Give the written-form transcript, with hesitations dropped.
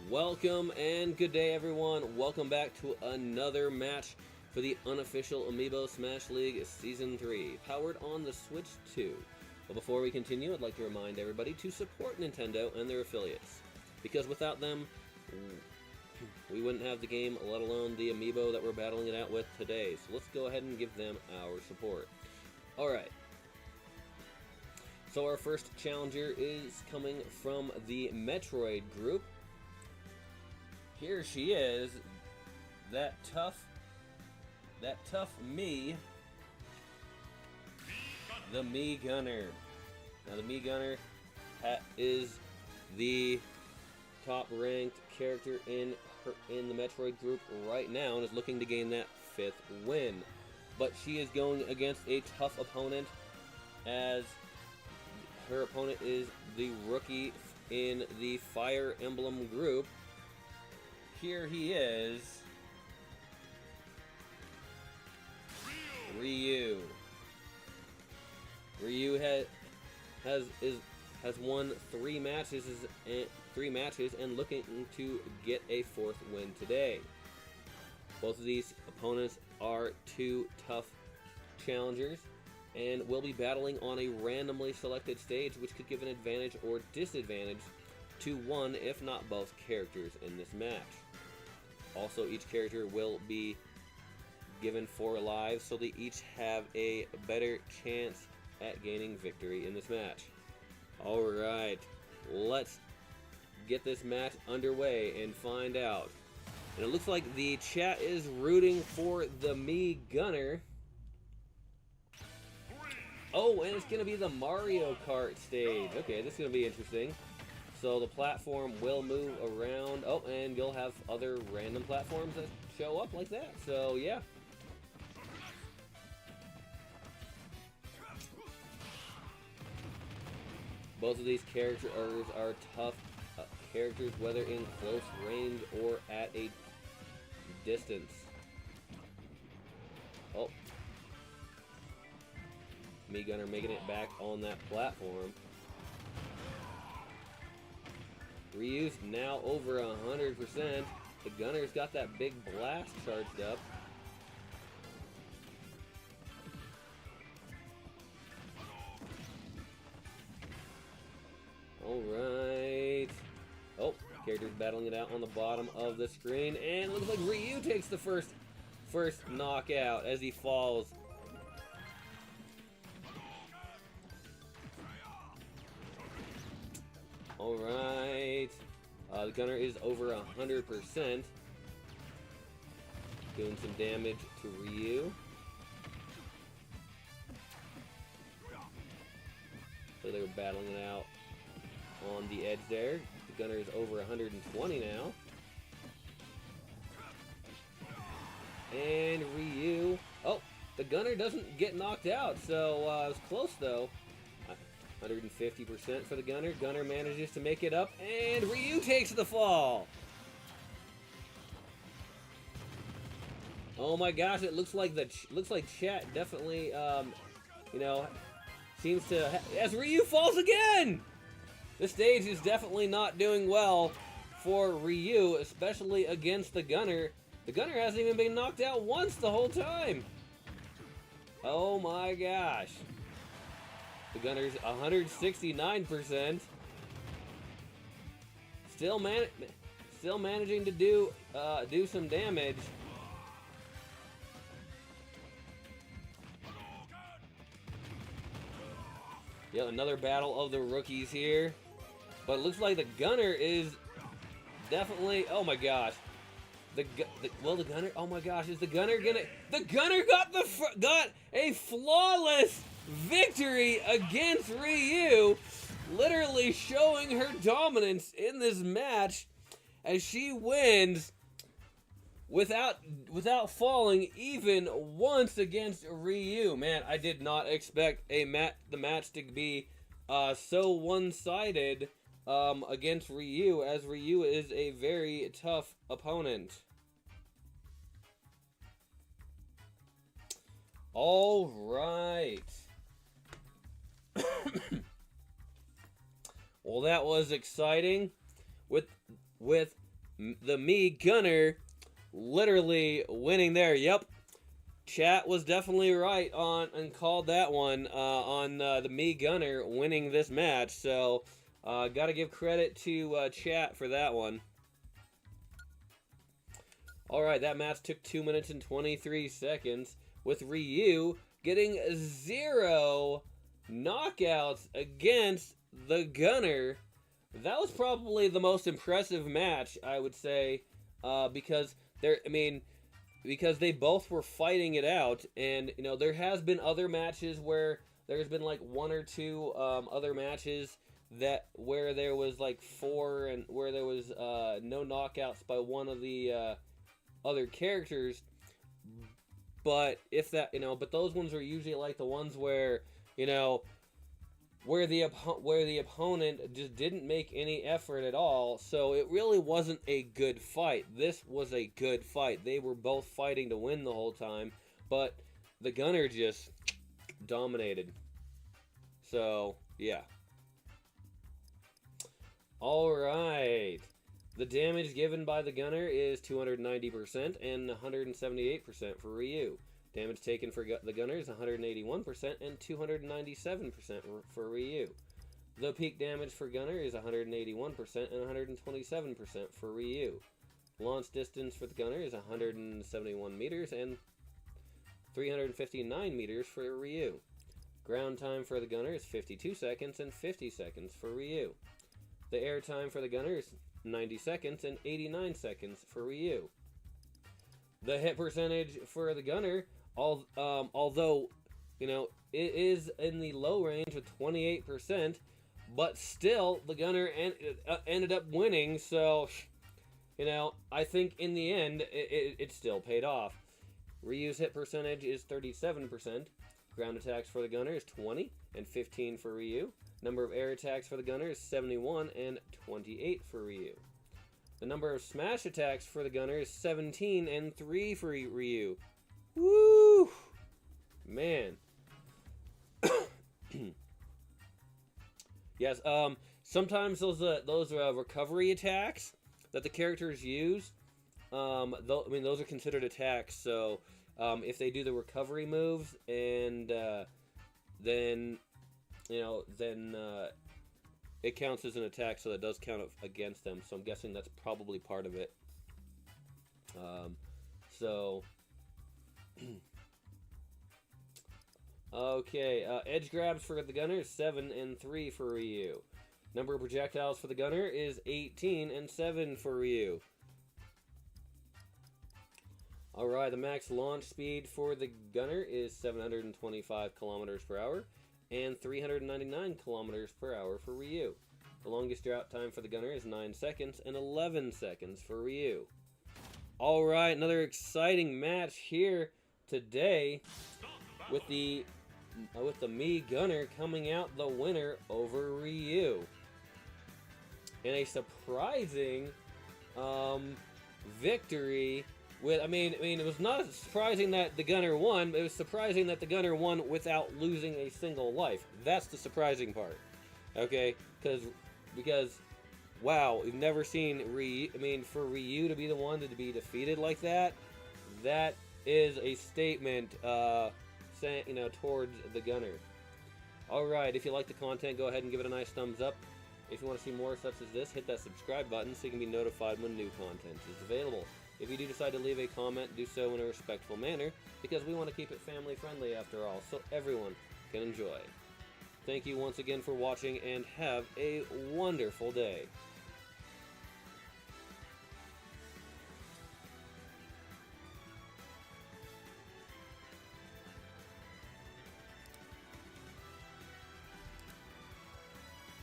Welcome and good day, everyone. Welcome back to another match for the Unofficial Amiibo Smash League Season 3, powered on the Switch 2. But before we continue, I'd like to remind everybody to support Nintendo and their affiliates, because without them, we wouldn't have the game, let alone the Amiibo that we're battling it out with today. So let's go ahead and give them our support. Alright. So our first challenger is coming from the Metroid group. Here she is, that tough Mii, the Mii Gunner. Now the Mii Gunner is the top-ranked character in the Metroid group right now and is looking to gain that 5th win. But she is going against a tough opponent, as her opponent is the rookie in the Fire Emblem group. Here he is, Ryu. Ryu has won three matches and looking to get a 4th win today. Both of these opponents are two tough challengers and will be battling on a randomly selected stage, which could give an advantage or disadvantage to one, if not both, characters in this match. Also, each character will be given 4 lives, so they each have a better chance at gaining victory in this match. Alright, let's get this match underway and find out. And it looks like the chat is rooting for the Mii Gunner. Oh, and it's going to be the Mario Kart stage. Okay, this is going to be interesting. So the platform will move around. Oh, and you'll have other random platforms that show up like that. So, yeah. Both of these characters are tough characters, whether in close range or at a distance. Oh. Mii Gunner making it back on that platform. Ryu's now over 100%. The Gunner's got that big blast charged up. Alright. Oh, character's battling it out on the bottom of the screen. And it looks like Ryu takes the first knockout as he falls. Alright. The Gunner is over 100%. Doing some damage to Ryu. So they were battling it out on the edge there. The Gunner is over 120 now. And Ryu. Oh, the Gunner doesn't get knocked out, so it was close though. 150% for the Gunner. Gunner manages to make it up, and Ryu takes the fall. Oh my gosh! It looks like chat definitely, seems to as Ryu falls again. The stage is definitely not doing well for Ryu, especially against the Gunner. The Gunner hasn't even been knocked out once the whole time. Oh my gosh. The Gunner's 169%. Still managing to do some damage. Yeah, another battle of the rookies here. But it looks like the Gunner is definitely. Oh my gosh. The Gunner. Oh my gosh, is the Gunner gonna? The Gunner got a flawless victory against Ryu, literally showing her dominance in this match as she wins without falling even once against Ryu. Man, I did not expect the match to be so one-sided against Ryu, as Ryu is a very tough opponent. All right. Well, that was exciting. With the Mii Gunner literally winning there. Yep, chat was definitely right on and called that one on the Mii Gunner winning this match. So got to give credit to chat for that one. Alright, that match took 2 minutes and 23 seconds, with Ryu getting 0 knockouts against the Gunner. That was probably the most impressive match, I would say, because because they both were fighting it out, and there has been other matches where there's been like 1 or 2 other matches where there was like 4 and where there was no knockouts by one of the other characters, but but those ones are usually like the ones where where the opponent just didn't make any effort at all, so it really wasn't a good fight. This was a good fight. They were both fighting to win the whole time, but the Gunner just dominated. So yeah. All right. The damage given by the Gunner is 290% and 178% for Ryu. Damage taken for the Gunner is 181% and 297% for Ryu. The peak damage for Gunner is 181% and 127% for Ryu. Launch distance for the Gunner is 171 meters and 359 meters for Ryu. Ground time for the Gunner is 52 seconds and 50 seconds for Ryu. The air time for the Gunner is 90 seconds and 89 seconds for Ryu. The hit percentage for the Gunner, although it is in the low range of 28%, but still the Gunner ended up winning. So I think in the end it still paid off. Ryu's hit percentage is 37%. Ground attacks for the Gunner is 20 and 15 for Ryu. Number of air attacks for the Gunner is 71 and 28 for Ryu. The number of smash attacks for the Gunner is 17 and 3 for Ryu. Woo! Man. Yes, sometimes those recovery attacks that the characters use, those are considered attacks, so if they do the recovery moves and then it counts as an attack, so that does count against them. So I'm guessing that's probably part of it. Okay, edge grabs for the Gunner is 7 and 3 for Ryu. Number of projectiles for the Gunner is 18 and 7 for Ryu. Alright, the max launch speed for the Gunner is 725 kilometers per hour. And 399 kilometers per hour for Ryu. The longest drought time for the Gunner is 9 seconds and 11 seconds for Ryu. Alright, another exciting match here today with the Mii Gunner coming out the winner over Ryu. In a surprising victory. It was not surprising that the Gunner won. It was surprising that the Gunner won without losing a single life. That's the surprising part. Okay? Because wow, we've never seen Ryu. For Ryu to be the one to be defeated like that, that is a statement, towards the Gunner. All right, if you like the content, go ahead and give it a nice thumbs up. If you want to see more such as this, hit that subscribe button so you can be notified when new content is available. If you do decide to leave a comment, do so in a respectful manner, because we want to keep it family friendly after all, so everyone can enjoy. Thank you once again for watching, and have a wonderful day.